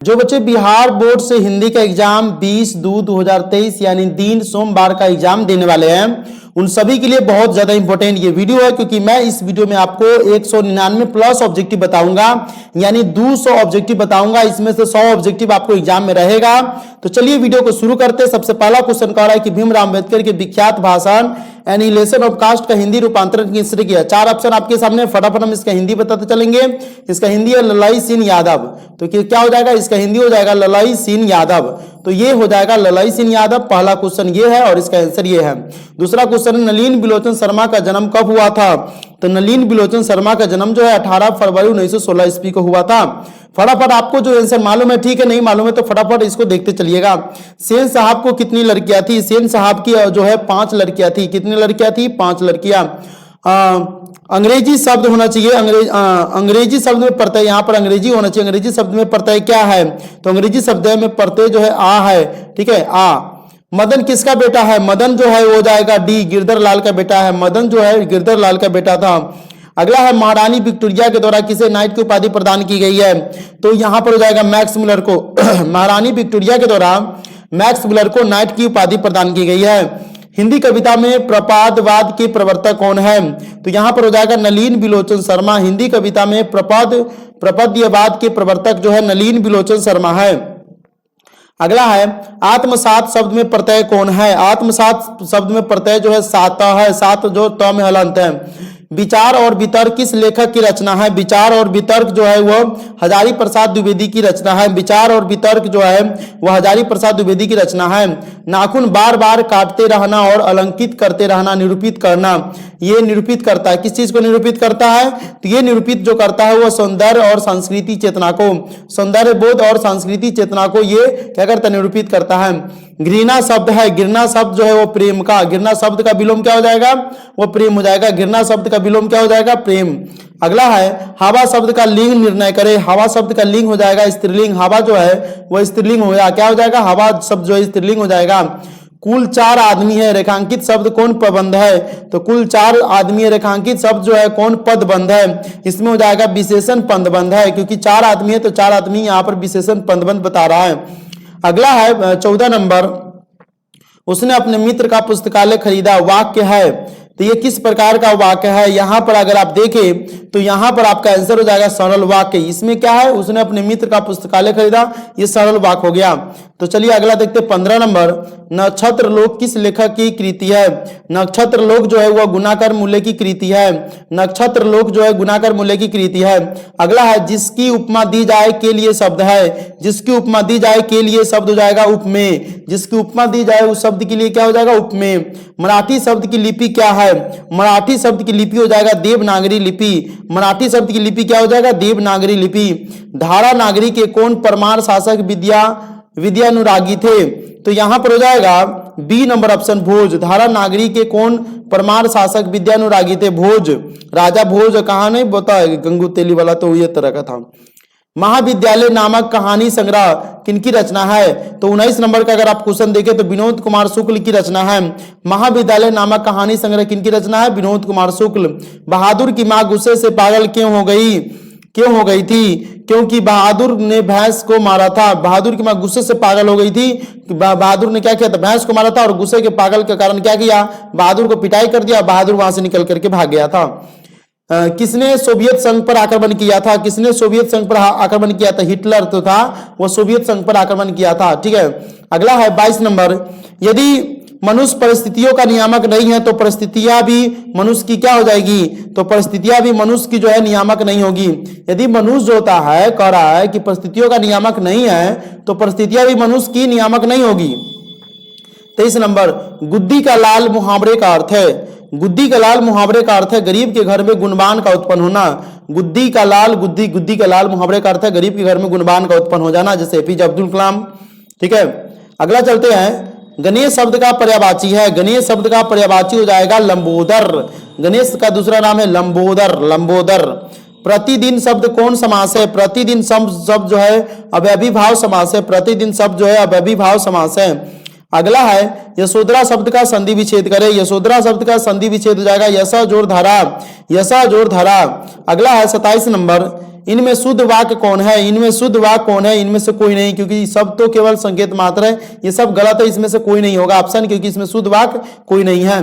जो बच्चे बिहार बोर्ड से हिंदी का एग्जाम 20/2/2023 यानी दिन सोमवार का एग्जाम देने वाले हैं, उन सभी के लिए बहुत ज्यादा इंपॉर्टेंट ये वीडियो है, क्योंकि मैं इस वीडियो में आपको 199 प्लस ऑब्जेक्टिव बताऊंगा, यानी 200 ऑब्जेक्टिव बताऊंगा। इसमें से 100 ऑब्जेक्टिव आपको एग्जाम में रहेगा। तो चलिए वीडियो को शुरू करते हैं। सबसे पहला क्वेश्चन कह रहा है कि भीमराव अंबेडकर के विख्यात भाषण एनिहिलेशन ऑफ कास्ट का हिंदी रूपांतरण किसने किया। 4 ऑप्शन आपके सामने, फटाफट हम इसका हिंदी बताते चलेंगे। इसका हिंदी है ललाई सिंह यादव। तो क्या हो जाएगा, इसका हिंदी हो जाएगा ललाई सिंह यादव। तो ये हो जाएगा ललाई सिंह यादव। पहला क्वेश्चन ये है और इसका आंसर ये है। दूसरा क्वेश्चन, नलिन बिलोचन शर्मा का जन्म कब हुआ था। तो नलिन बिलोचन शर्मा का जन्म जो है 18 फरवरी 1916 ईस्वी को हुआ था। फटाफट आपको जो आंसर मालूम है, ठीक है, नहीं मालूम है तो फटाफट इसको देखते चलिएगा। सेन साहब को कितनी लड़कियां थी। सेन साहब की जो है 5 लड़कियां थी। कितनी लड़कियां थी, 5 लड़कियां। अंग्रेजी शब्द होना चाहिए, अंग्रेजी शब्द में प्रत्यय, यहाँ पर अंग्रेजी होना चाहिए। अंग्रेजी शब्द में प्रत्यय क्या है, तो अंग्रेजी शब्द में प्रत्यय जो है आ है, ठीक है, आ। मदन किसका बेटा है, मदन जो है वो जाएगा डी, गिरधर लाल का बेटा है। मदन जो है गिरधर लाल का बेटा था। अगला है, महारानी विक्टोरिया के द्वारा किसे नाइट की उपाधि प्रदान की गई है। तो यहां पर हो जाएगा मैक्स मुलर को महारानी विक्टोरिया के द्वारा मैक्स मुलर को नाइट की उपाधि प्रदान की गई है। हिंदी कविता में प्रपादवाद के प्रवर्तक कौन है। तो यहां पर हो जाएगा नलिन बिलोचन शर्मा। हिंदी कविता में प्रपद्यवाद के प्रवर्तक जो है नलिन बिलोचन शर्मा है। अगला है, आत्मसात शब्द में प्रत्यय कौन है। आत्मसात शब्द में प्रत्यय जो है सात है, सात जो त में हलंत है। विचार और वितर्क किस लेखक की रचना है। विचार और वितर्क जो है वो हजारी प्रसाद द्विवेदी की रचना है। विचार और वितर्क जो है वह हजारी प्रसाद द्विवेदी की रचना है। नाखून बार बार काटते रहना और अलंकित करते रहना निरूपित करना, ये निरूपित करता है, किस चीज को निरूपित करता है, तो ये निरूपित जो करता है वह सौंदर्य और संस्कृति चेतना को, सौंदर्य बोध और संस्कृति चेतना को ये क्या करता है, निरूपित करता है। घृणा शब्द है, घृणा शब्द जो है वो प्रेम का, घृणा शब्द का विलोम क्या हो जाएगा, वो प्रेम हो जाएगा। घृणा शब्द का विलोम क्या हो जाएगा, प्रेम। अगला है, हवा शब्द का लिंग निर्णय करे। हवा शब्द का लिंग हो जाएगा स्त्रीलिंग। हवा जो है वो स्त्रीलिंग हो जाएगा, क्या हो जाएगा, हवा शब्द जो है स्त्रीलिंग हो जाएगा। कुल 4 आदमी है, रेखांकित शब्द कौन पदबंध है। तो कुल 4 आदमी है, रेखांकित शब्द जो है कौन पदबंध है। इसमें हो जाएगा विशेषण पदबंध है, क्योंकि 4 आदमी है तो 4 आदमी यहाँ पर विशेषण पदबंध बता रहा है। अगला है 14 नंबर, उसने अपने मित्र का पुस्तकालय खरीदा। वाक्य है, तो ये किस प्रकार का वाक्य है। यहां पर अगर आप देखें तो यहां पर आपका आंसर हो जाएगा सरल वाक्य। इसमें क्या है, उसने अपने मित्र का पुस्तकालय खरीदा, ये सरल वाक्य हो गया। तो चलिए अगला देखते 15 नंबर, नक्षत्र लोक किस लेखक की कृति है। नक्षत्र लोक जो है वह गुणाकर मूल्य की कृति है। नक्षत्र लोक जो है गुणाकर मूल्य की कृति है। अगला है, जिसकी उपमा दी जाए के लिए शब्द है। जिसकी उपमा दी जाए के लिए शब्द हो जाएगा उपमेय। जिसकी उपमा दी जाए उस शब्द के लिए क्या हो जाएगा, उपमेय। मराठी शब्द की लिपि क्या है। मराठी शब्द की लिपि हो जाएगा देवनागरी लिपि। मराठी शब्द की लिपि क्या हो जाएगा, देवनागरी लिपि। धारा नागरी के कौन परमार शासक विद्यानुरागी थे। तो यहां पर हो जाएगा बी नंबर ऑप्शन, भोज। धारा नागरी के कौन परमार शासक विद्यानुरागी थे, भोज, राजा भोज। कहां नहीं बता है, गंगू तेली वाला तो ये तरह का था। महाविद्यालय नामक कहानी संग्रह किनकी रचना है। तो 19 नंबर का अगर आप क्वेश्चन देखें तो विनोद कुमार शुक्ल की रचना है। महाविद्यालय नामक कहानी संग्रह किनकी रचना है, विनोद कुमार शुक्ल। बहादुर की मां गुस्से से पागल क्यों हो गई थी, क्योंकि बहादुर ने भैंस को मारा था। बहादुर की मां गुस्से से पागल हो गई थी। बहादुर ने क्या किया था, भैंस को मारा था, और गुस्से के पागल के कारण क्या किया, बहादुर को पिटाई कर दिया। बहादुर वहां से निकल करके भाग गया था। किसने सोवियत संघ पर आक्रमण किया था। किसने सोवियत संघ पर आक्रमण किया था, हिटलर तो था, वो सोवियत संघ पर आक्रमण किया था, ठीक है। अगला है 22 नंबर, यदि मनुष्य परिस्थितियों का नियामक नहीं है तो परिस्थितियां भी मनुष्य की क्या हो जाएगी, तो परिस्थितियां भी मनुष्य की जो है नियामक नहीं होगी। यदि मनुष्य जो होता है कह रहा है कि परिस्थितियों का नियामक नहीं है तो परिस्थितियां भी मनुष्य की नियामक नहीं होगी। 23 नंबर, गुद्दी का लाल मुहावरे का अर्थ है। गुद्दी का लाल मुहावरे का अर्थ है गरीब के घर में गुणवान का उत्पन्न होना। गुद्दी का लाल मुहावरे का अर्थ है गरीब के घर में गुणवान का उत्पन्न हो जाना, जैसे एपीजे अब्दुल कलाम, ठीक है। अगला चलते हैं, गणेश शब्द का पर्यायवाची है। गणेश शब्द का पर्यायवाची हो जाएगा लंबोदर। गणेश का दूसरा नाम है लंबोदर। प्रतिदिन शब्द कौन समास है। प्रतिदिन शब्द जो है अव्ययी भाव समास है। प्रतिदिन शब्द जो है अव्ययी भाव समास है। अगला है, यशोधरा शब्द का संधि विच्छेद करें। यशोधरा शब्द का संधि विच्छेद हो जाएगा यशा जोड़ धारा। अगला है 27 नंबर, इनमें शुद्ध वाक्य कौन है, इनमें शुद्ध वाक्य कौन है, इनमें से कोई नहीं, क्योंकि सब तो केवल संकेत मात्र है, ये सब गलत है, इसमें से कोई नहीं होगा ऑप्शन, क्योंकि इसमें शुद्ध वाक्य कोई नहीं है।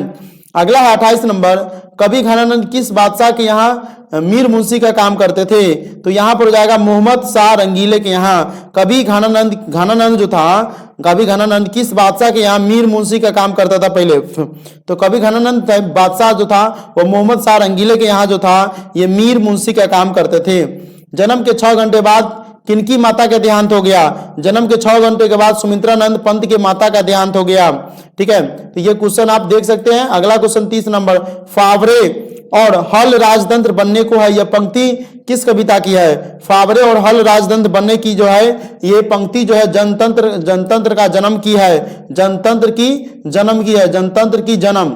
अगला है 28 नंबर, कवि घनानंद किस बादशाह के यहाँ मीर मुंशी का काम करते थे? तो यहाँ पर हो जाएगा मोहम्मद शाह रंगीले के यहाँ। कवि घनानंद जो था, कवि घनानंद किस बादशाह के यहाँ मीर मुंशी का काम करता था पहले? तो कवि घनानंद बादशाह जो था वो मोहम्मद शाह रंगीले के यहाँ जो था ये मीर मुंशी का काम करते थे। जन्म के 6 घंटे बाद किनकी माता का देहांत हो गया? जन्म के 6 घंटे के बाद सुमित्रानंद पंत के माता का देहांत हो गया। ठीक है, तो ये क्वेश्चन आप देख सकते हैं। अगला क्वेश्चन 30 नंबर, फावरे और हल राजतंत्र बनने को है, यह पंक्ति किस कविता की है? फावरे और हल राजतंत्र बनने की जो है ये पंक्ति जो है जनतंत्र का जन्म की है, जनतंत्र की जन्म की है, जनतंत्र की जन्म।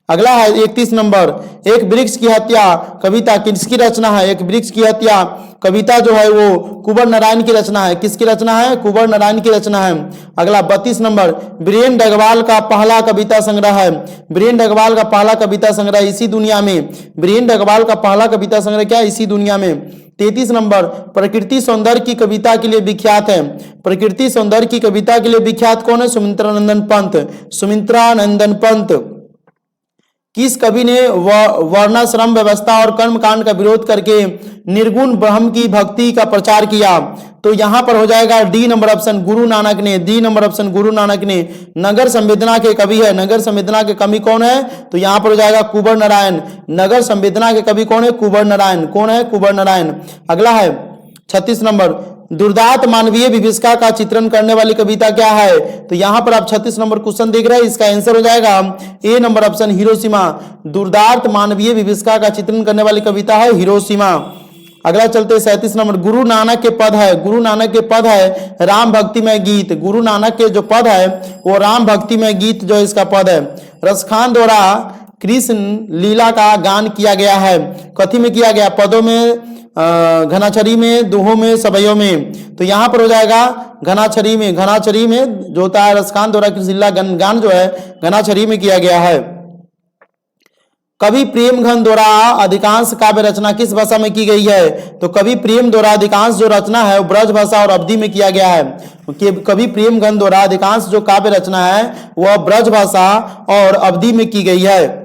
अगला है 31 नंबर, एक वृक्ष की हत्या कविता किसकी रचना है? एक वृक्ष की हत्या कविता जो है वो कुंवर नारायण की रचना है। किसकी रचना है? कुंवर नारायण की रचना है। अगला 32 नंबर, बीरेन डगवाल का पहला कविता संग्रह है। बीरेन डगवाल का पहला कविता संग्रह इसी दुनिया में। बीरेन डगवाल का पहला कविता संग्रह क्या? इसी दुनिया में। 33 नंबर, प्रकृति सौंदर्य की कविता के लिए विख्यात है। प्रकृति सौंदर्य की कविता के लिए विख्यात कौन है? सुमित्रानंदन पंत। सुमित्रानंदन पंत। किस कवि ने वर्णाश्रम व्यवस्था और कर्मकांड का विरोध करके निर्गुण ब्रह्म की भक्ति का प्रचार किया? तो यहां पर हो जाएगा D number option, Guru Nanak ने। D number option, Guru Nanak ने। नगर संवेदना के कवि है। नगर संवेदना के कवि कौन है? तो यहां पर हो जाएगा कुंवर नारायण। नगर संवेदना के कवि कौन है? कुंवर नारायण। कौन है? कुंवर नारायण। अगला है 36 नंबर, दुर्दांत मानवीय विभीषिका का चित्रण करने वाली कविता क्या है? तो यहां पर आप 36 नंबर क्वेश्चन देख रहे हैं, इसका आंसर हो जाएगा ए नंबर ऑप्शन, हिरोशिमा। दुर्दांत मानवीय विभीषिका का चित्रण करने वाली कविता है हिरोशिमा। अगला चलते 37 नंबर, गुरु नानक के पद है। गुरु नानक के पद है राम भक्तिमय गीत। गुरु नानक के जो पद है वो राम भक्तिमय गीत जो इसका पद है। रसखान द्वारा कृष्ण लीला का गान किया गया है। कथी में किया गया? पदों में, घनाछरी में, दोहों में, सबयों में। तो यहां पर हो जाएगा घनाछरी में। घनाछरी में जो होता है रसखान द्वारा कृष्ण लीला गान जो है घनाछरी में किया गया है। कवि प्रेमघन द्वारा अधिकांश काव्य रचना किस भाषा में की गई है? तो कवि प्रेम द्वारा अधिकांश जो रचना है वो ब्रज भाषा और अवधी में किया गया है। कवि प्रेमघन द्वारा अधिकांश जो काव्य रचना है वह ब्रज भाषा और अवधी में की गई है।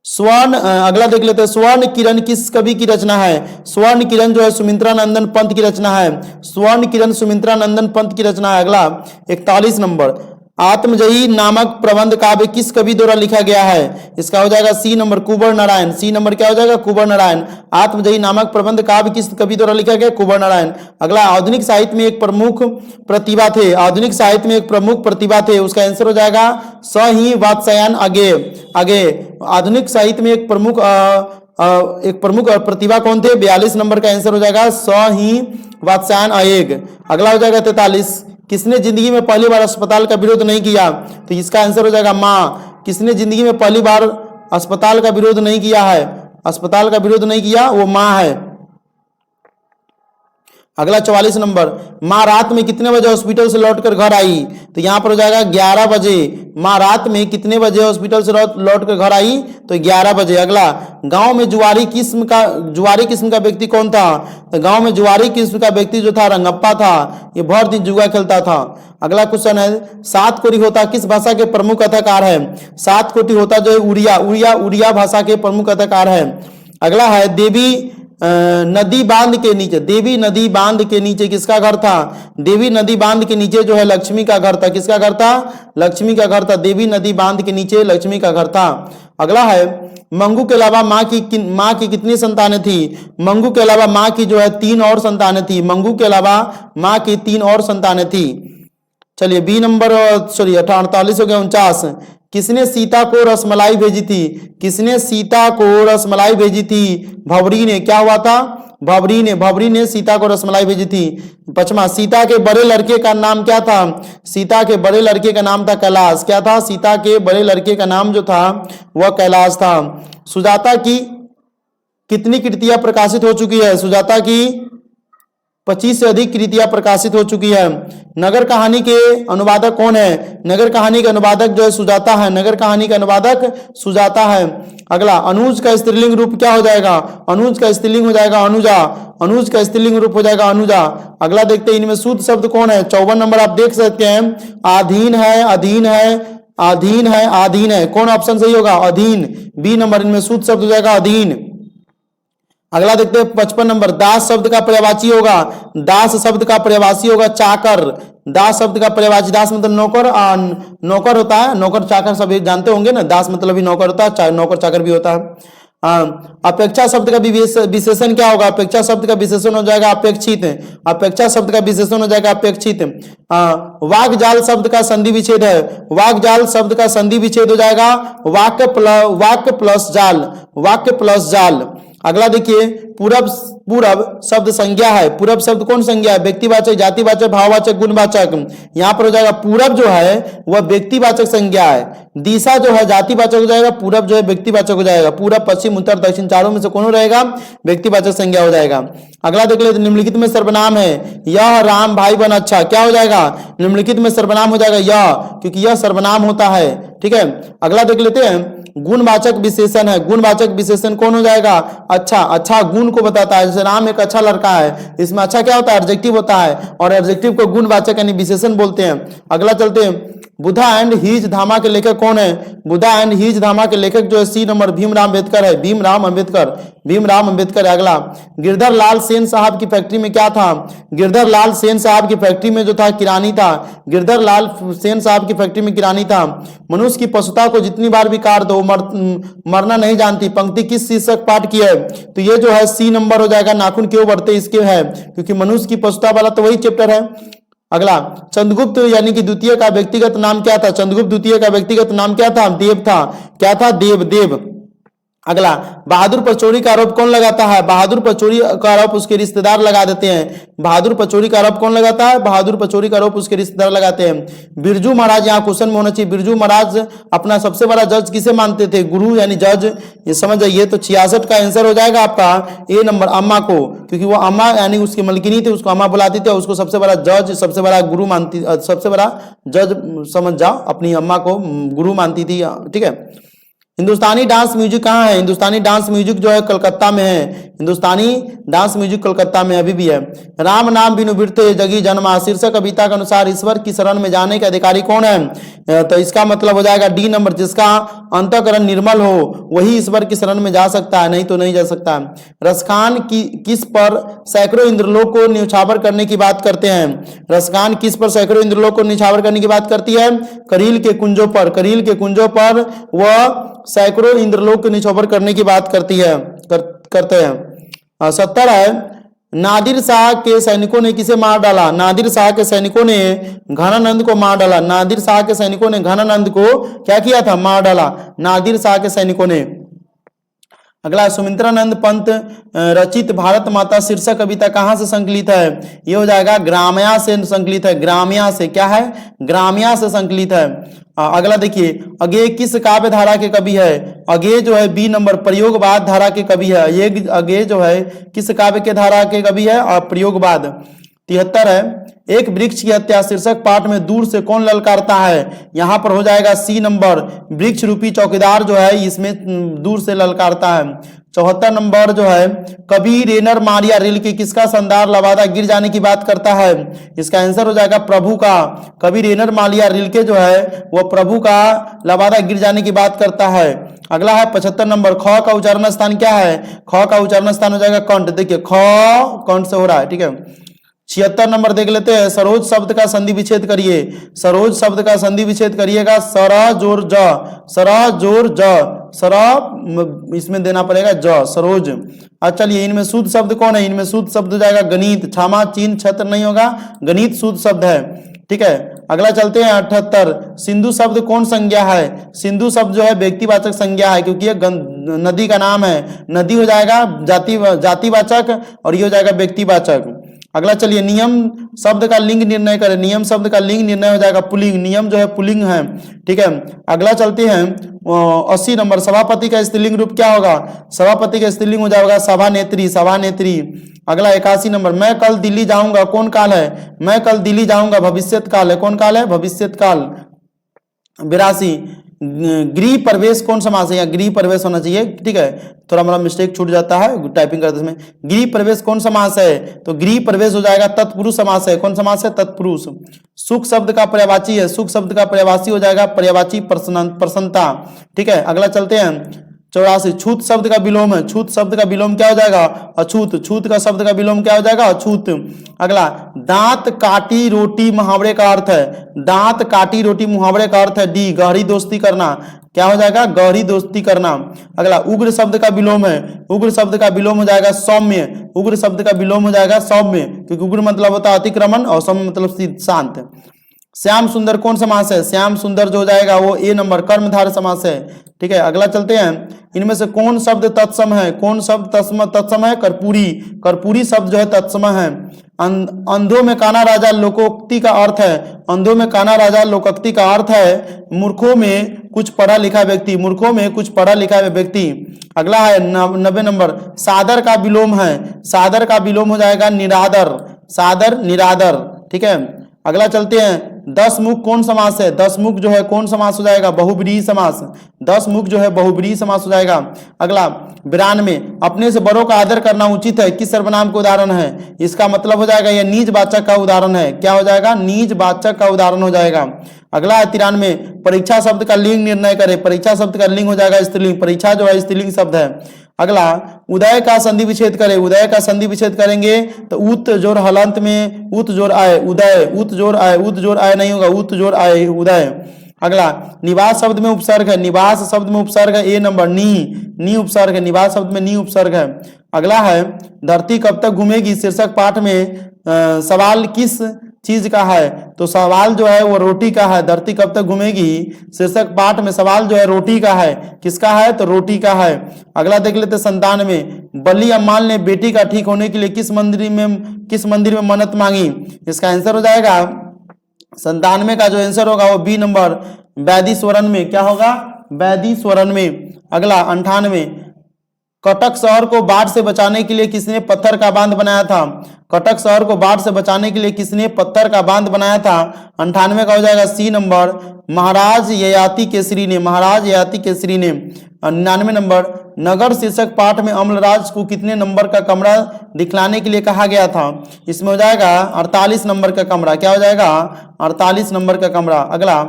स्वर्ण, अगला देख लेते हैं, स्वर्ण किरण किस कवि की रचना है? स्वर्ण किरण जो है सुमित्रानंदन पंत की रचना है। स्वर्ण किरण सुमित्रानंदन पंत की रचना है। अगला 41 नंबर, आत्मजयी नामक प्रबंध काव्य किस कवि द्वारा लिखा गया है? इसका हो जाएगा सी नंबर, कुंवर नारायण। सी नंबर क्या हो जाएगा? कुंवर नारायण। आत्मजयी नामक प्रबंध काव्य किस कवि द्वारा लिखा गया? कुंवर नारायण। अगला, आधुनिक साहित्य में एक प्रमुख प्रतिभा थे। आधुनिक साहित्य में एक प्रमुख प्रतिभा थे, उसका आंसर हो जाएगा स ही वात्स्यायन अगे। आधुनिक साहित्य में एक प्रमुख प्रतिभा कौन थे? 42 नंबर का आंसर हो जाएगा स ही वात्स्यायन अयेग। अगला हो जाएगा 43, किसने जिंदगी में पहली बार अस्पताल का विरोध नहीं किया? तो इसका आंसर हो जाएगा माँ। किसने जिंदगी में पहली बार अस्पताल का विरोध नहीं किया है? अस्पताल का विरोध नहीं किया वो माँ है। अगला 44 नंबर, माँ रात में कितने बजे हॉस्पिटल से लौटकर घर आई? तो यहां पर हो जाएगा 11 बजे। माँ रात में कितने बजे हॉस्पिटल से लौटकर घर आई? तो 11 बजे। अगला, गांव में जुआरी किस्म का व्यक्ति कौन था? तो गांव में जुआरी किस्म का व्यक्ति जो था रंगप्पा था। ये भर दिन जुआ खेलता था। अगला क्वेश्चन है, सात कोटी होता किस भाषा के प्रमुख कथाकार है? सात कोटी होता जो है उड़िया भाषा के प्रमुख कथाकार है। अगला है, देवी नदी बांध के नीचे, देवी नदी बांध के नीचे किसका घर था? देवी नदी बांध के नीचे जो है लक्ष्मी का घर था। किसका घर था? लक्ष्मी का घर था। देवी नदी बांध के नीचे लक्ष्मी का घर था। अगला है, मंगू के अलावा माँ की कितनी संतानें थी? मंगू के अलावा माँ की जो है 3 और संतानें थी। मंगू के अलावा माँ की 3 और संतानें थी। चलिए बी नंबर, सॉरी 48 हो गया। 49, किसने सीता को रसमलाई भेजी थी? किसने सीता को रसमलाई भेजी थी? भवरी ने। क्या हुआ था? भवरी ने सीता को रसमलाई भेजी थी। 55, सीता के बड़े लड़के का नाम क्या था? सीता के बड़े लड़के का नाम था कैलाश। क्या था? सीता के बड़े लड़के का नाम जो था वह कैलाश था। सुजाता की कितनी कृतियां प्रकाशित हो चुकी है? सुजाता की 25 से अधिक कृतियां प्रकाशित हो चुकी है। नगर कहानी के अनुवादक कौन है? नगर कहानी का अनुवादक जो है सुजाता है। नगर कहानी का अनुवादक सुजाता है। अगला, अनुज का स्त्रीलिंग रूप क्या हो जाएगा? अनुज का स्त्रीलिंग हो जाएगा अनुजा। अनुज का स्त्रीलिंग रूप हो जाएगा अनुजा। अगला देखते हैं इनमें शुद्ध शब्द कौन है? 54 नंबर आप देख सकते हैं। आधीन है, अधीन है, अधीन है, आधीन है। कौन ऑप्शन सही होगा? अधीन। बी नंबर इनमें शुद्ध शब्द हो जाएगा अधीन। अगला देखते हैं 55 नंबर। दास शब्द का पर्यायवाची होगा, दास शब्द का पर्यायवाची होगा चाकर। दास शब्द का पर्यायवाची, दास मतलब नौकर, नौकर होता है। नौकर चाकर सभी जानते होंगे ना। दास मतलब भी नौकर होता है, नौकर चाकर भी होता है। अपेक्षा शब्द का विशेषण क्या होगा? अपेक्षा शब्द का विशेषण हो जाएगा अपेक्षित। अपेक्षा शब्द का विशेषण हो जाएगा अपेक्षित। वाक्जाल शब्द का संधि विच्छेद है। वाक्जाल शब्द का संधि विच्छेद हो जाएगा वाक्य प्लस जाल। वाक्य प्लस जाल। अगला देखिए, पूरब। पूरब शब्द संज्ञा है। पूरब शब्द कौन संज्ञा है? व्यक्तिवाचक, जातिवाचक, भाववाचक, गुणवाचक। यहां पर हो जाएगा पूरब जो है वह व्यक्तिवाचक संज्ञा है। दिशा जो है जातिवाचक हो जाएगा, पूरब जो है व्यक्तिवाचक हो जाएगा। पूरब, पश्चिम, उत्तर, दक्षिण चारों में से कौन रहेगा? व्यक्तिवाचक संज्ञा हो जाएगा। अगला देख लेते, निम्नलिखित में सर्वनाम है। यह राम भाई बन अच्छा, क्या हो जाएगा? निम्नलिखित में सर्वनाम हो जाएगा यह, क्योंकि यह सर्वनाम होता है। ठीक है। अगला देख लेते हैं, गुणवाचक विशेषण है। गुणवाचक विशेषण कौन हो जाएगा? अच्छा। अच्छा गुण को बताता है, जैसे राम एक अच्छा लड़का है, इसमें अच्छा क्या होता है? एडजेक्टिव होता है, और एडजेक्टिव को गुणवाचक यानी विशेषण बोलते हैं। अगला चलते हैं, बुधा एंड हीज धामा के लेखक कौन है? बुधा एंड हीज धामा के लेखक जो है सी नंबर भीमराव अम्बेडकर है। भीमराव अम्बेडकर, भीमराव अम्बेडकर। अगला, गिरधर लाल सेन साहब की फैक्ट्री में क्या था? गिरधर लाल सेन साहब की फैक्ट्री में जो था किरानी था। गिरधर लाल सेन साहब की फैक्ट्री में किरानी था। मनुष्य की पशुता को जितनी बार भी काट दो मरना नहीं जानती, पंक्ति किस शीर्षक पाठ की है? तो ये जो है सी नंबर हो जाएगा, नाखून क्यों बढ़ते इसके है, क्योंकि मनुष्य की पशुता वाला तो वही चैप्टर है। अगला, चंद्रगुप्त यानी कि द्वितीय का व्यक्तिगत नाम क्या था? चंद्रगुप्त द्वितीय का व्यक्तिगत नाम क्या था? देव था। क्या था? देव, देव। अगला, बहादुर पर चोरी का आरोप कौन लगाता है? बहादुर पर चोरी का आरोप उसके रिश्तेदार लगा देते हैं। बहादुर पर चोरी का आरोप कौन लगाता है? बहादुर पर चोरी का आरोप उसके रिश्तेदार लगाते हैं। बिरजू महाराज, यहाँ क्वेश्चन में होना चाहिए, बिरजू महाराज अपना सबसे बड़ा जज किसे मानते थे? गुरु यानी जज। ये समझ जाइए। तो 66 का आंसर हो जाएगा आपका ए नंबर, अम्मा को, क्योंकि वो अम्मा यानी उसकी मलकिनी थी, उसको अम्मा बुलाती थी, उसको सबसे बड़ा जज, सबसे बड़ा गुरु मानती, सबसे बड़ा जज समझ जाओ, अपनी अम्मा को गुरु मानती थी। ठीक है। हिंदुस्तानी डांस म्यूजिक कहाँ है? हिंदुस्तानी डांस म्यूजिक जो है कलकत्ता में है। हिंदुस्तानी डांस म्यूजिक कलकत्ता में अभी भी है। राम नाम बिनु बिरते जगी जन्मा, शीर्षक कविता के अनुसार ईश्वर की शरण में जाने के अधिकारी कौन है? तो इसका मतलब हो जाएगा डी नंबर, जिसका अंतःकरण निर्मल हो वही ईश्वर की शरण में जा सकता है, नहीं तो नहीं जा सकता। रसखान की किस पर सैकड़ों इंद्रलोक को न्यौछावर करने की बात करते हैं? रसखान किस पर सैकड़ों इंद्रलोक को न्यौछावर करने की बात करती है? करील के कुंजों पर। करील के कुंजों पर वह सैकड़ों इंद्रलोक को निछोवर करने की बात करती है, करते हैं। 70 है, नादिर शाह के सैनिकों ने किसे मार डाला? नादिर शाह के सैनिकों ने घनानंद को मार डाला। नादिर शाह के सैनिकों ने घनानंद को क्या किया था? मार डाला, नादिर शाह के सैनिकों ने। अगला, सुमित्रानंद पंत रचित भारत माता शीर्षक कविता कहाँ से संकलित है? ये हो जाएगा ग्राम्या से संकलित है। ग्राम्या से, क्या है? ग्राम्या से संकलित है। अगला देखिए, अगेय किस काव्य धारा के कवि है? अगेय जो है बी नंबर प्रयोगवाद धारा के कवि है। ये अगेय जो है किस काव्य के धारा के कवि है? और प्रयोगवाद। 73 है, एक वृक्ष की हत्या शीर्षक पाठ में दूर से कौन ललकारता है? यहां पर हो जाएगा सी नंबर, वृक्ष रूपी चौकीदार जो है इसमें दूर से ललकारता है। 74 नंबर जो है, कवि रेनर मारिया रिल के किसका शानदार लवादा गिर जाने की बात करता है? इसका आंसर हो जाएगा प्रभु का। कवि रेनर मारिया रिल के जो है वह प्रभु का लवादा गिर जाने की बात करता है। अगला है 75 नंबर, ख का उच्चारण स्थान क्या है? ख का उच्चारण स्थान हो जाएगा कंठ। देखिए ख कंठ से हो रहा है, ठीक है। 76 नंबर देख लेते हैं, सरोज शब्द का संधि विच्छेद करिए। सरोज शब्द का संधि विच्छेद करिएगा, सरह जोर ज, सरह जोर ज, सरह इसमें देना पड़ेगा ज, सरोज। अच्छा चलिए, इनमें शुद्ध शब्द कौन है? इनमें शुद्ध शब्द हो जाएगा गणित। क्षमा चिन्ह छत्र नहीं होगा, गणित शुद्ध शब्द है, ठीक है। अगला चलते हैं 78, सिंधु शब्द कौन संज्ञा है? सिंधु शब्द जो है व्यक्तिवाचक संज्ञा है, क्योंकि ये नदी का नाम है। नदी हो जाएगा जातिवाचक और ये हो जाएगा व्यक्तिवाचक। अगला चलिए, नियम शब्द का लिंग निर्णय करें। नियम शब्द का लिंग निर्णय हो जाएगा पुल्लिंग, नियम जो है पुल्लिंग है, ठीक है। अगला चलते हैं 80 नंबर, सभापति का स्त्रीलिंग रूप क्या होगा? सभापति का स्त्रीलिंग हो जाएगा सभानेत्री, सभानेत्री। अगला 81 नंबर, मैं कल दिल्ली जाऊंगा, कौन काल है? मैं कल दिल्ली जाऊंगा भविष्यत काल है, कौन काल है? भविष्यत काल। 82, गृह प्रवेश कौन समास है? या गृह प्रवेश होना चाहिए, ठीक है, थोड़ा मेरा मिस्टेक छूट जाता है टाइपिंग करते समय। गृह प्रवेश कौन समास है? तो गृह प्रवेश हो जाएगा तत्पुरुष समास है, कौन समास है? तत्पुरुष। सुख शब्द का पर्यायवाची है, सुख शब्द का पर्यायवाची हो जाएगा पर्यायवाची प्रसन्नता, ठीक है। अगला चलते हैं 84, छूत शब्द का विलोम है, छूत शब्द का विलोम क्या हो जाएगा? अछूत, छूत का शब्द का विलोम क्या हो जाएगा? अछूत। अगला, दांत काटी रोटी मुहावरे का अर्थ है, दांत काटी रोटी मुहावरे का अर्थ है डी, गहरी दोस्ती करना, क्या हो जाएगा? गहरी दोस्ती करना। अगला, उग्र शब्द का विलोम है, उग्र शब्द का विलोम हो जाएगा सौम्य, उग्र शब्द का विलोम हो जाएगा सौम्य, क्योंकि उग्र मतलब होता है अतिक्रमण और सौम्य मतलब शांत। श्याम सुंदर कौन समास है? श्याम सुंदर जो हो जाएगा वो ए नंबर कर्मधारय समास है, ठीक है। अगला चलते हैं, इनमें से कौन शब्द तत्सम है? कौन शब्द तत्सम है? कर्पूरी, कर्पूरी शब्द जो है तत्सम है। अंधों में काना राजा लोकोक्ति का अर्थ है, अंधों में काना राजा लोकोक्ति का अर्थ है मूर्खों में कुछ पढ़ा लिखा व्यक्ति, मूर्खों में कुछ पढ़ा लिखा व्यक्ति। अगला है 90 नंबर, सादर का विलोम है, सादर का विलोम हो जाएगा निरादर, सादर निरादर, ठीक है। अगला चलते हैं, 10 मुख कौन समास है? 10 मुख जो है कौन समास हो जाएगा? बहुब्रीहि समास, 10 मुख जो है बहुब्रीहि समास हो जाएगा। अगला 92, अपने से बड़ों का आदर करना उचित है, किस सर्वनाम का उदाहरण है? इसका मतलब हो जाएगा यह नीच वाचक का उदाहरण है, क्या हो जाएगा? नीच वाचक का उदाहरण हो जाएगा। अगला है 93, परीक्षा शब्द का लिंग निर्णय करें, परीक्षा शब्द का लिंग हो जाएगा स्त्रीलिंग, परीक्षा जो है स्त्रीलिंग शब्द है। अगला, उदय का संधि विच्छेद करें, उदय का संधि विच्छेद करेंगे तो उत जोर हलंत में उत जोर आए उदय, उत जोर आए, उत जोर आए नहीं होगा, उत जोर आए उदय। अगला, निवास शब्द में उपसर्ग है, निवास शब्द में उपसर्ग है ए नंबर नी उपसर्ग है, निवास शब्द में नी उपसर्ग है। अगला है, धरती कब तक घूमेगी, शीर्षक पाठ में सवाल किस चीज का है? तो सवाल जो है वो रोटी का है, धरती कब तक घूमेगी शीर्षक पाठ में सवाल जो है रोटी का है, किसका है? तो रोटी का है। अगला देख लेते 97, बली अम्माल ने बेटी का ठीक होने के लिए किस मंदिर में मन्नत मांगी? इसका आंसर हो जाएगा 97 का जो आंसर होगा वो बी नंबर वैदिस्वरन में, क्या होगा? वैदिस्वरन में। अगला 98, कटक शहर को बाढ़ से बचाने के लिए किसने पत्थर का बांध बनाया था? कटक शहर को बाढ़ से बचाने के लिए किसने पत्थर का बांध बनाया था? 98 का हो जाएगा सी नंबर महाराज ययाति केसरी ने, महाराज ययाति केसरी ने। 99 नंबर, नगर शीर्षक पाठ में अम्लराज को कितने नंबर का कमरा दिखलाने के लिए कहा गया था? इसमें हो जाएगा 48 नंबर का कमरा, क्या हो जाएगा? 48 नंबर का कमरा। अगला,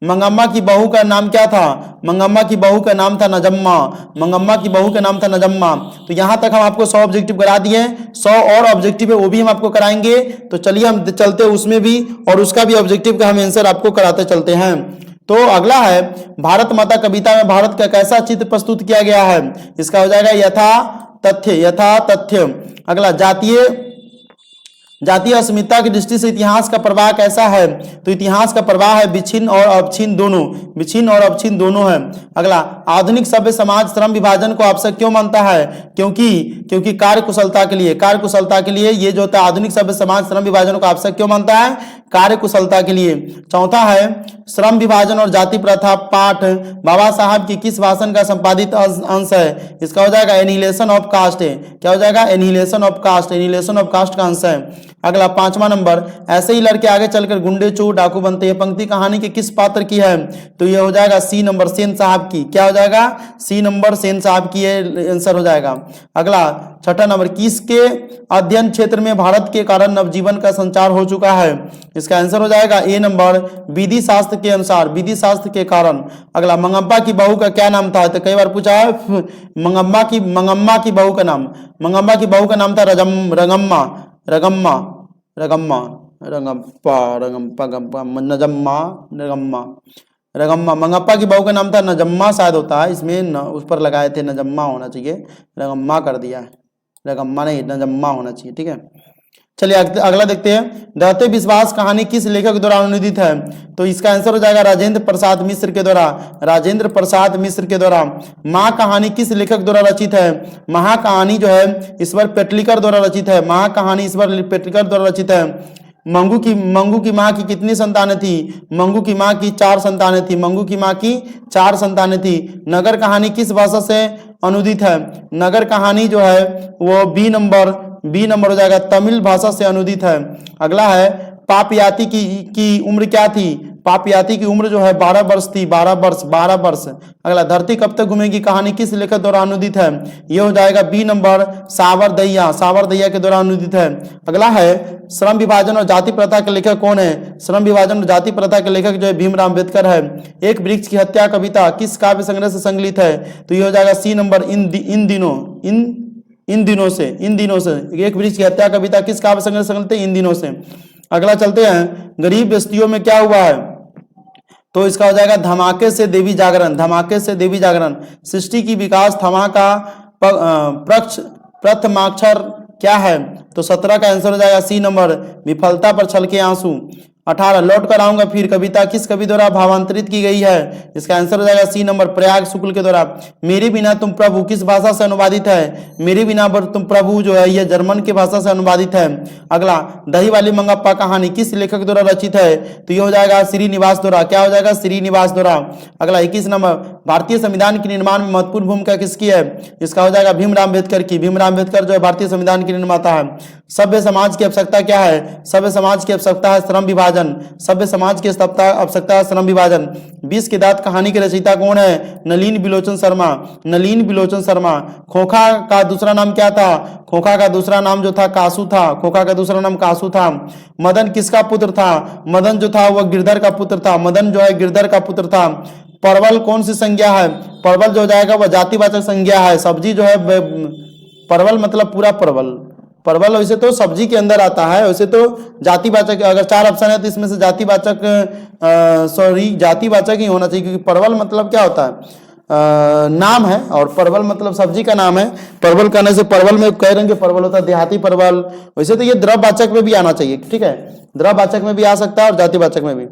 मंगम्मा की बहू का नाम क्या था? मंगम्मा की बहू का नाम था नजम्मा, मंगम्मा की बहू का नाम था नजम्मा। तो यहां तक हम आपको 100 ऑब्जेक्टिव करा दिए, 100 और ऑब्जेक्टिव है वो भी हम आपको कराएंगे। तो चलिए हम चलते उसमें भी और उसका भी ऑब्जेक्टिव का हम आंसर आपको कराते चलते हैं। तो अगला है, भारत माता कविता में भारत का कैसा चित्र प्रस्तुत किया गया है? इसका हो जाएगा यथा तथ्य। अगला, जातीय अस्मिता की दृष्टि से इतिहास का प्रवाह कैसा है? तो इतिहास का प्रवाह है विच्छिन्न और अवच्छिन्न दोनों, विच्छिन्न और अवच्छिन्न दोनों है। अगला, आधुनिक सभ्य समाज श्रम विभाजन को आवश्यक क्यों मानता है? क्योंकि कार्य कुशलता के लिए ये जो होता है आधुनिक सभ्य समाज श्रम विभाजन को आवश्यक क्यों मानता है? कार्य कुशलता के लिए। चौथा है, श्रम विभाजन और जाति प्रथा पाठ बाबा साहब की किस भाषण का संपादित अंश है? इसका हो जाएगा एनिहिलेशन ऑफ कास्ट है, क्या हो जाएगा? एनिहिलेशन ऑफ कास्ट का अंश है। अगला 5वां नंबर, ऐसे ही लड़के आगे चलकर गुंडे चोर डाकू बनते हैं, पंक्ति कहानी के किस पात्र की है? तो ये हो जाएगा सी नंबर सेन साहब की, क्या हो जाएगा? सी नंबर सेन साहब की ये आंसर हो जाएगा। अगला 6ठा नंबर, किसके अध्ययन क्षेत्र में भारत के कारण नवजीवन का संचार हो चुका है? इसका आंसर हो जाएगा ए नंबर विधि शास्त्र के अनुसार, विधि शास्त्र के कारण। अगला, मंगम्मा की बहू का क्या नाम था? तो कई बार पूछा है मंगम्मा की बहू का नाम, मंगम्मा की बहू का नाम था मंगप्पा की बहू का नाम था नजम्मा शायद होता है, इसमें उस पर लगाए थे, नजम्मा होना चाहिए, रगम्मा कर दिया है, रगम्मा नहीं नजम्मा होना चाहिए, ठीक है। चलिए अगला देखते हैं। दहते विश्वास कहानी किस लेखक द्वारा अनुदित है? तो इसका आंसर हो जाएगा राजेंद्र प्रसाद मिश्र के द्वारा। राजेंद्र प्रसाद मिश्र के द्वारा। माँ कहानी किस लेखक द्वारा रचित है? महाकहानी जो है ईश्वर पेटलिकर द्वारा रचित है। महाकहानी ईश्वर पेटलिकर द्वारा रचित है। मंगू की माँ की कितनी संतानें थी? मंगू की माँ की 4 संतानें थी। मंगू की माँ की 4 संतानें थी। नगर कहानी किस भाषा से अनुदित है? नगर कहानी जो है वो बी नंबर हो जाएगा, तमिल भाषा से अनुदित है। अगला है पापयाती की उम्र क्या थी? पापयाती की उम्र जो है 12 वर्ष थी। 12 वर्ष। अगला धरती कब तक घूमेगी कहानी किस लेखक द्वारा अनुदित है? यह हो जाएगा बी नंबर, सावरदैया के द्वारा अनुदित है। अगला है श्रम विभाजन और जाति प्रथा के लेखक कौन है? श्रम विभाजन और जाति प्रथा के लेखक जो है भीमराव अम्बेडकर है। एक वृक्ष की हत्या कविता किस काव्य संग्रह से संकलित है? तो यह हो जाएगा सी नंबर, इन दिनों से। एक वृक्ष की हत्या कविता किस काव्य संग्रह से संकलित है? इन दिनों से। अगला चलते हैं, गरीब बस्तियों में क्या हुआ है? तो इसका हो जाएगा धमाके से देवी जागरण। सृष्टि की विकास थमा का प्रथमाक्षर क्या है? तो 17 का आंसर हो जाएगा सी नंबर, विफलता पर छलके आंसू। 18 लौट कर आऊंगा फिर कविता किस कवि द्वारा भावांतरित की गई है? इसका आंसर हो जाएगा सी नंबर, प्रयाग शुक्ल के द्वारा। मेरे बिना तुम प्रभु किस भाषा से अनुवादित है? मेरे बिना तुम प्रभु जो है यह जर्मन की भाषा से अनुवादित है। अगला दही वाली मंगप्पा कहानी किस लेखक द्वारा रचित है? तो यह हो जाएगा श्रीनिवास द्वारा। क्या हो जाएगा? श्रीनिवास द्वारा। अगला 21 नंबर, भारतीय संविधान के निर्माण में महत्वपूर्ण भूमिका किसकी है? इसका हो जाएगा भीमराव अम्बेडकर की। भीमराव अम्बेडकर जो है भारतीय संविधान के निर्माता है। सभ्य समाज की आवश्यकता क्या है? सभ्य समाज की आवश्यकता है श्रम विभाजन। सभ्य समाज की आवश्यकता है श्रम विभाजन। 20 के दांत कहानी के रचयिता कौन है? नलिन बिलोचन शर्मा। खोखा का दूसरा नाम क्या था? खोखा का दूसरा नाम जो था कासू था। मदन किसका पुत्र था? मदन जो था वह गिरधर का पुत्र था। परवल कौन सी संज्ञा है? परवल जो जाएगा वह जातिवाचक संज्ञा है। सब्जी जो है परवल मतलब पूरा परवल वैसे तो सब्जी के अंदर आता है, वैसे तो जातिवाचक, अगर 4 ऑप्शन है तो इसमें से जातिवाचक ही होना चाहिए, क्योंकि परवल मतलब क्या होता है? नाम है, और परवल मतलब सब्जी का नाम है। परवल कहने से परवल में कह रहे हैं कि परवल होता है देहाती परवल। वैसे तो ये द्रववाचक में भी आना चाहिए, ठीक है, द्रववाचक में भी आ सकता है और जातिवाचक में भी।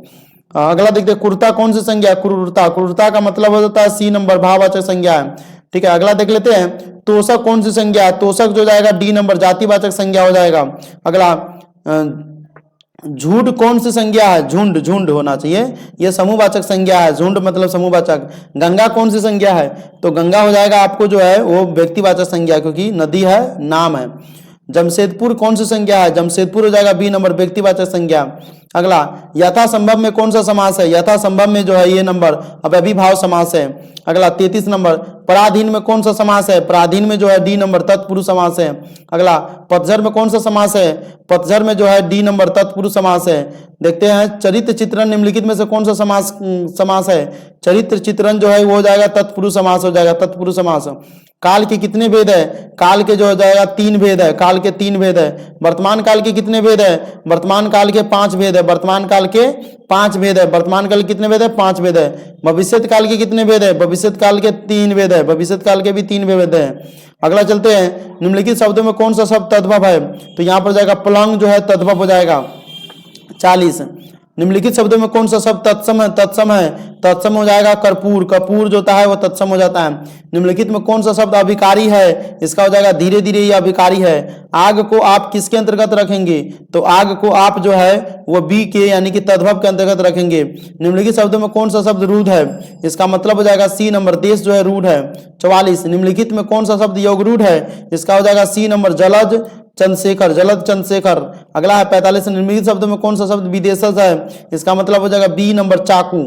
अगला देखते हैं, क्रूरता कौन सी संज्ञा है? क्रूरता का मतलब होता है सी नंबर, भाववाचक संज्ञा है। ठीक है, अगला देख लेते हैं, तोषक कौन सी संज्ञा है? तोषक जो जाएगा डी नंबर, जातिवाचक संज्ञा हो जाएगा। अगला झूठ कौन सी संज्ञा है? झुंड होना चाहिए, यह समूहवाचक संज्ञा है। झुंड मतलब समूहवाचक। गंगा कौन सी संज्ञा है? तो गंगा हो जाएगा आपको जो है वो व्यक्तिवाचक संज्ञा, क्योंकि नदी है, नाम है। जमशेदपुर कौन सी संज्ञा है? जमशेदपुर हो जाएगा बी नंबर, व्यक्तिवाचक संज्ञा। अगला यथासंभव में कौन सा समास है? यथासंभव में जो है ये नंबर अव्ययीभाव समास है। अगला 33 नंबर, पराधीन में कौन सा समास है? पराधीन में जो है डी नंबर, तत्पुरुष समास है। अगला पतझड़ में कौन सा समास है? पतझड़ में जो है डी नंबर, तत्पुरुष समास है। देखते हैं, चरित्र चित्रण निम्नलिखित में से कौन सा समास है? चरित्र चित्रण जो है वो हो जाएगा तत्पुरुष समास हो जाएगा, तत्पुरुष समास। काल के कितने भेद है? काल के जो हो जाएगा 3 भेद है, काल के 3 भेद है। वर्तमान काल के कितने भेद है? वर्तमान काल के 5 भेद है, वर्तमान काल के 5 भेद है। वर्तमान काल कितने भेद है? 5 भेद है। भविष्यत काल के कितने भेद है? भविष्यत काल के 3 भेद है, भविष्यत काल के भी 3 भेद है। अगला चलते हैं, निम्नलिखित शब्दों में कौन सा शब्द तद्भव है? तो यहाँ पर जाएगा पलंग जो है तद्भव हो जाएगा। 40, निम्नलिखित शब्दों में कौन सा शब्द तत्सम है? तत्सम हो जाएगा कपूर जो होता है वो तत्सम हो जाता है। निम्नलिखित में कौन सा शब्द अभिकारी है? इसका हो जाएगा धीरे धीरे ये अभिकारी है। आग को आप किसके अंतर्गत रखेंगे? तो आग को आप जो है वो बी के यानी कि तद्भव के अंतर्गत रखेंगे। निम्नलिखित शब्दों में कौन सा शब्द रूढ़ है? इसका मतलब हो जाएगा सी नंबर, देश जो है रूढ़ है। 44, निम्नलिखित में कौन सा शब्द योग रूढ़ है? इसका हो जाएगा सी नंबर, जलद चंद्रशेखर। अगला है 45, निम्नलिखित शब्दों में कौन सा शब्द विदेशज है? इसका मतलब हो जाएगा बी नंबर, चाकू।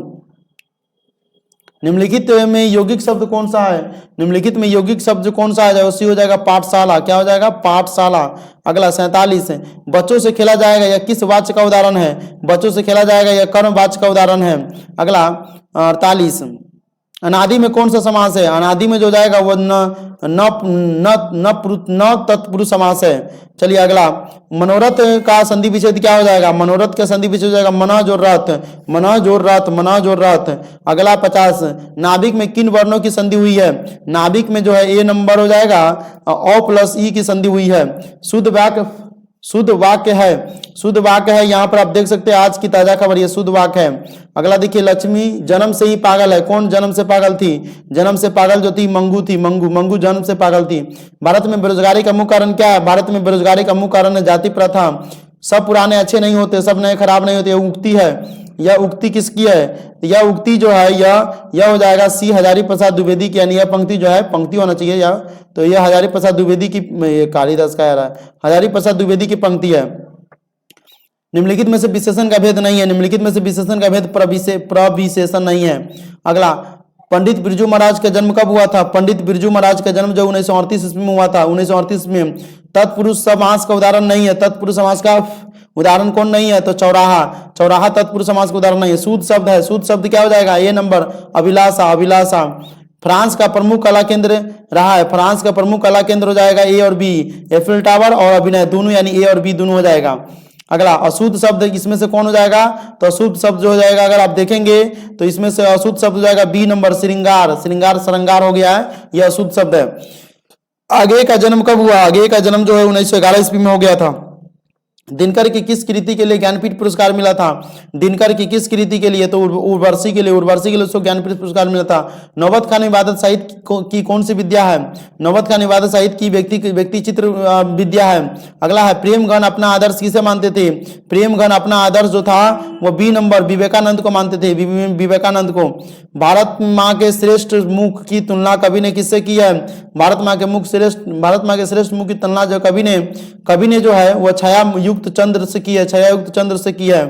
निम्नलिखित में यौगिक शब्द कौन सा है? निम्नलिखित में यौगिक शब्द कौन सा है? उसी हो जाएगा पाठशाला। क्या हो जाएगा? पाठशाला। अगला 47, बच्चों से खेला जाएगा यह किस वाच्य का उदाहरण है? बच्चों से खेला जाएगा यह कर्म वाच्य का उदाहरण है। अगला 48, अनादि में कौन सा समास है? अनादि में जो जाएगा वो न तत्पुरुष समास है। चलिए अगला, मनोरथ का संधि विच्छेद क्या हो जाएगा? मनोरथ का संधि विच्छेद हो जाएगा मना जोर रथ। अगला 50, नाभिक में किन वर्णों की संधि हुई है? नाभिक में जो है ए नंबर हो जाएगा, अ प्लस ई की संधि हुई है। शुद्ध वाक्य है, शुद्ध वाक्य है। यहाँ पर आप देख सकते हैं आज की ताजा खबर, ये शुद्ध वाक्य है। अगला देखिए, लक्ष्मी जन्म से ही पागल है। कौन जन्म से पागल थी? जन्म से पागल जो थी मंगू थी, मंगू जन्म से पागल थी। भारत में बेरोजगारी का मुख्य कारण क्या है? भारत में बेरोजगारी का मुख्य कारण है जाति प्रथा। सब पुराने अच्छे नहीं होते, सब नए खराब नहीं होते, यह उक्ति है। यह उक्ति किसकी है? यह उक्ति जो है यह हो जाएगा सी हजारी प्रसाद द्विवेदी की, यानी यह पंक्ति जो है पंक्ति होना चाहिए या, तो यह हजारी प्रसाद द्विवेदी की, कालिदास का है, हजारी प्रसाद द्विवेदी की पंक्ति है। निम्नलिखित में से विशेषण का भेद नहीं है। निम्नलिखित में से विशेषण का भेद प्रविशेषण नहीं है। अगला, पंडित बिरजू महाराज का जन्म कब हुआ था? पंडित बिरजू महाराज का जन्म जो 1938 ईस्वी में हुआ था, 1938 में। तत्पुरुष समास का उदाहरण नहीं है। तत्पुरुष समास का उदाहरण कौन नहीं है? तो चौराहा। चौराहा तत्पुरुष समास का उदाहरण नहीं है। सूद शब्द है। सूद शब्द क्या हो जाएगा? ए नंबर, अभिलाषा। अभिलाषा फ्रांस का प्रमुख कला केंद्र रहा है। फ्रांस का प्रमुख कला केंद्र हो जाएगा ए और बी, एफिल टावर और अभिनय दोनों, यानी ए और बी दोनों हो जाएगा। अगला, अशुद्ध शब्द इसमें से कौन हो जाएगा? तो अशुद्ध शब्द जो हो जाएगा, अगर आप देखेंगे तो इसमें से अशुद्ध शब्द हो जाएगा बी नंबर, श्रृंगार। श्रृंगार श्रृंगार हो गया है, यह अशुद्ध शब्द है। आगे का जन्म कब हुआ? आगे का जन्म जो है 1911 ईस्वी में हो गया था। दिनकर की किस कृति के लिए ज्ञानपीठ पुरस्कार मिला था? दिनकर की किस कृति के लिए? तो उर्वशी के लिए, उर्वशी के लिए उसको ज्ञानपीठ पुरस्कार मिला था। नौबत खान इबादत साहित्य की कौन सी विद्या है? नौबत खान इबादत साहित्य की व्यक्ति चित्र विद्या है। अगला है, प्रेमगण अपना आदर्श किसे मानते थे? प्रेमगण अपना आदर्श जो था वो बी नंबर, विवेकानंद को मानते थे, विवेकानंद को। भारत माँ के श्रेष्ठ मुख की तुलना कवि ने किससे की है? भारत माँ के श्रेष्ठ मुख की तुलना जो कवि ने जो है वह छाया युक्त चंद्र से की है, छाया युक्त चंद्र से की है।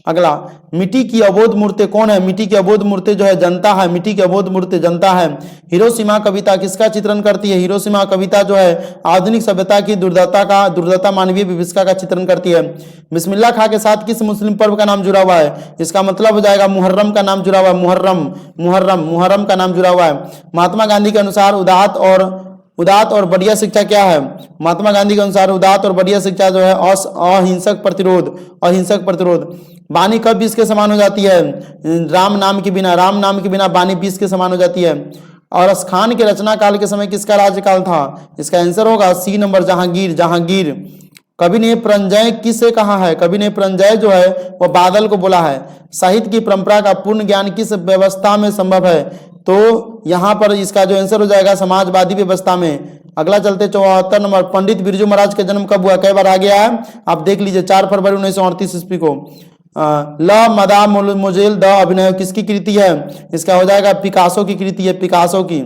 अगला, मिट्टी की अबोध मूर्ति कौन है? मिट्टी की अबोध मूर्ति जो है जनता है। मिट्टी की अबोध मूर्ति जनता है। हिरोशिमा कविता किसका चित्रण करती है? हिरोशिमा कविता जो है आधुनिक सभ्यता की दुर्दशा मानवीय विभीषिका का चित्रण करती है। बिस्मिल्लाह खां के साथ किस मुस्लिम पर्व का नाम जुड़ा हुआ है? इसका मतलब हो जाएगा मुहर्रम का नाम जुड़ा हुआ है। मुहर्रम का नाम जुड़ा हुआ है। महात्मा गांधी के अनुसार उदात्त और बढ़िया शिक्षा क्या है? महात्मा गांधी के अनुसार उदात्त और बढ़िया शिक्षा जो है अहिंसक प्रतिरोध। वाणी कब 20 के समान हो जाती है? राम नाम के बिना वाणी 20 के समान हो जाती है। और खान के रचना काल के समय किसका राज्यकाल था? इसका आंसर होगा सी नंबर, जहांगीर। कवि ने प्रंजय किसे कहा है? कवि ने प्रंजय जो है वह बादल को बोला है। साहित्य की परंपरा का पूर्ण ज्ञान किस व्यवस्था में संभव है? तो यहाँ पर इसका जो आंसर हो जाएगा समाजवादी व्यवस्था में। अगला चलते 74 नंबर, पंडित बिरजू महाराज का जन्म कब हुआ? कई बार आ गया है, आप देख लीजिए, 4 फरवरी 1938 ईस्वी को। ल मदा मुजेल द अभिनय किसकी कृति है? इसका हो जाएगा पिकासो की कृति है, पिकासो की।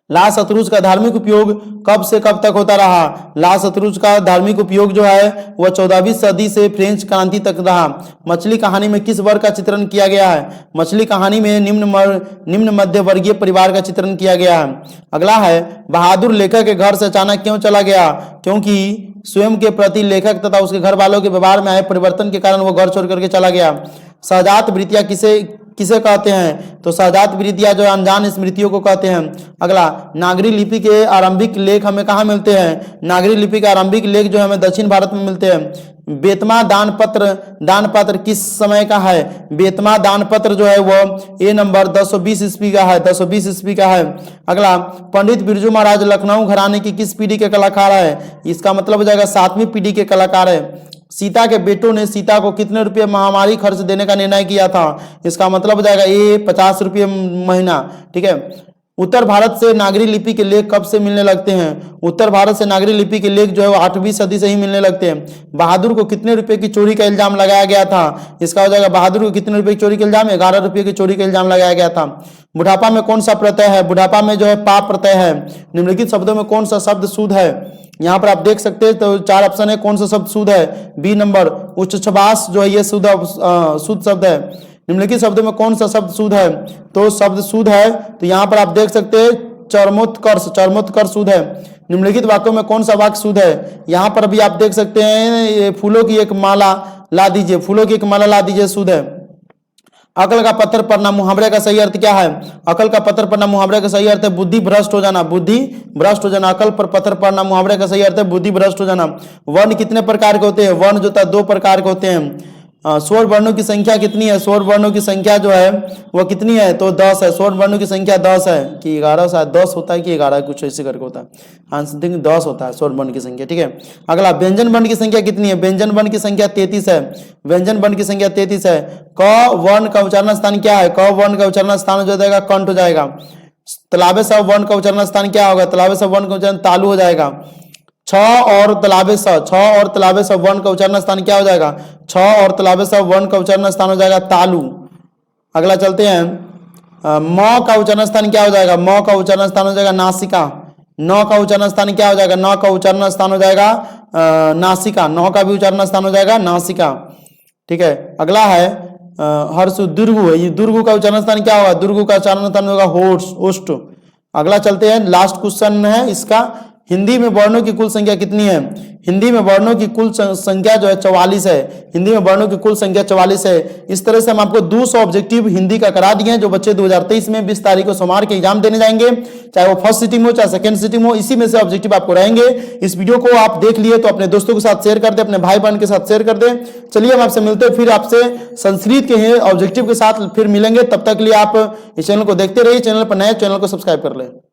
ला शतरुज का धार्मिक उपयोग कब से कब तक होता रहा? ला शतरुज का धार्मिक उपयोग जो है वह 14वीं सदी से फ्रेंच क्रांति तक रहा। मछली कहानी में किस वर्ग का चित्रण किया गया है? मछली कहानी में निम्न मध्य वर्गीय परिवार का चित्रण किया गया है। अगला है, बहादुर लेखक के घर से अचानक क्यों चला गया? क्योंकि स्वयं के प्रति लेखक तथा उसके घर वालों के व्यवहार में आए परिवर्तन के कारण वो घर छोड़ करके चला गया। सहजात वृत्तियां किसे कहते हैं? तो सहजात वृत्तियां जो अनजान स्मृतियों को कहते हैं। अगला, नागरी लिपि के आरंभिक लेख हमें कहाँ मिलते हैं? नागरी लिपि के आरंभिक लेख जो हमें दक्षिण भारत में मिलते हैं। बेतमा दानपत्र किस समय का है? बेतमा दानपत्र जो है वो ए नंबर 1020 ईस्वी का है, 1020 ईस्वी का है। अगला, पंडित बिरजू महाराज लखनऊ घराने की किस पीढ़ी के कलाकार है? इसका मतलब हो जाएगा 7वीं पीढ़ी के कलाकार है। सीता के बेटों ने सीता को कितने रुपये महामारी खर्च देने का निर्णय किया था? इसका मतलब हो जाएगा ए 50 रुपये महीना। ठीक है। उत्तर भारत से नागरी लिपि के लेख कब से मिलने लगते हैं? उत्तर भारत से नागरी लिपि के लेख जो है वो 8वीं सदी से ही मिलने लगते हैं। बहादुर को कितने रुपए की चोरी का इल्जाम लगाया गया था? इसका हो जाएगा बहादुर को कितने रुपए की चोरी का इल्जाम? 11 रुपये की चोरी का इल्जाम लगाया गया था। बुढ़ापा में कौन सा प्रत्यय है? बुढ़ापा में जो है पाप प्रत्यय है। निम्नलिखित शब्दों में कौन सा शब्द शुद्ध है? यहाँ पर आप देख सकते हैं, तो 4 ऑप्शन है, कौन सा शब्द शुद्ध है? बी नंबर, उच्छ्वास जो है ये शुद्ध शब्द है। निम्नलिखित शब्दों में कौन सा शब्द शुद्ध है? तो शब्द शुद्ध है, तो यहाँ पर आप देख सकते हैं चरमोत्कर्ष शुद्ध है। निम्नलिखित वाक्यों में कौन सा वाक्य शुद्ध है? यहाँ पर भी आप देख सकते हैं, फूलों की एक माला ला दीजिए, फूलों की एक माला ला दीजिए, शुद्ध है। अकल का पत्थर पड़ना मुहावरे का सही अर्थ क्या है? अकल का पत्थर पड़ना मुहावरे का सही अर्थ है बुद्धि भ्रष्ट हो जाना, बुद्धि भ्रष्ट हो जाना। अकल पर पत्थर पड़ना मुहावरे का सही अर्थ है बुद्धि भ्रष्ट हो जाना। वर्ण कितने प्रकार के होते हैं? वर्ण जो था 2 प्रकार के होते हैं। स्वर वर्णों की संख्या कितनी है, स्वर वर्णों की संख्या जो है वो कितनी है, तो 10 है। स्वर वर्णों की संख्या 10 है कि 11, शायद 10 होता है कि 11, कुछ ऐसे करके होता है। आंसर देंगे 10 होता है स्वर वर्ण की संख्या, ठीक है। अगला व्यंजन वर्ण की संख्या कितनी है, व्यंजन वर्ण की संख्या 33 है। व्यंजन वर्ण की संख्या 33 है। क वर्ण का उच्चारण स्थान क्या है, क वर्ण का उच्चारण स्थान हो जाएगा कंठ हो जाएगा। तलाबे स वर्ण का उच्चारण स्थान क्या होगा, तलाबे स वर्ण का उच्चारण तालु हो जाएगा। छ और तलाबे स, छ और तलाबे स वर्ण का उच्चारण स्थान क्या हो जाएगा, छ और तलाबे स वर्ण का उच्चारण स्थान हो जाएगा तालु। अगला चलते हैं, म का उच्चारण स्थान क्या हो जाएगा, म का उच्चारण स्थान हो जाएगा नासिका। न का उच्चारण स्थान क्या हो जाएगा, न का उच्चारण स्थान हो जाएगा नासिका। न का भी उच्चारण स्थान हो जाएगा नासिका, ठीक है। अगला है हर्ष दुर्गु है, ये दुर्गु का उच्चारण स्थान क्या होगा, दुर्गु का उच्चारण स्थान होगा होस्ट ओष्ट। अगला चलते हैं, लास्ट क्वेश्चन है इसका, हिंदी में वर्णों की कुल संख्या कितनी है। हिंदी में वर्णों की कुल संख्या जो है 44 है। हिंदी में वर्णों की कुल संख्या 44 है। इस तरह से हम आपको 200 ऑब्जेक्टिव हिंदी का करा दिए हैं, जो बच्चे 2023 में 20 तारीख को सोमवार के एग्जाम देने जाएंगे, चाहे वो फर्स्ट सिटिंग हो चाहे सेकंड सिटिंग हो, इसी में से ऑब्जेक्टिव आपको रहेंगे। इस वीडियो को आप देख लिए तो अपने दोस्तों के साथ शेयर कर दे, अपने भाई बहन के साथ शेयर कर दे। चलिए हम आपसे मिलते हैं फिर आपसे संस्कृत के ऑब्जेक्टिव के साथ फिर मिलेंगे। तब तक के लिए आप इस चैनल को देखते रहिए, चैनल पर नए चैनल को सब्सक्राइब कर ले।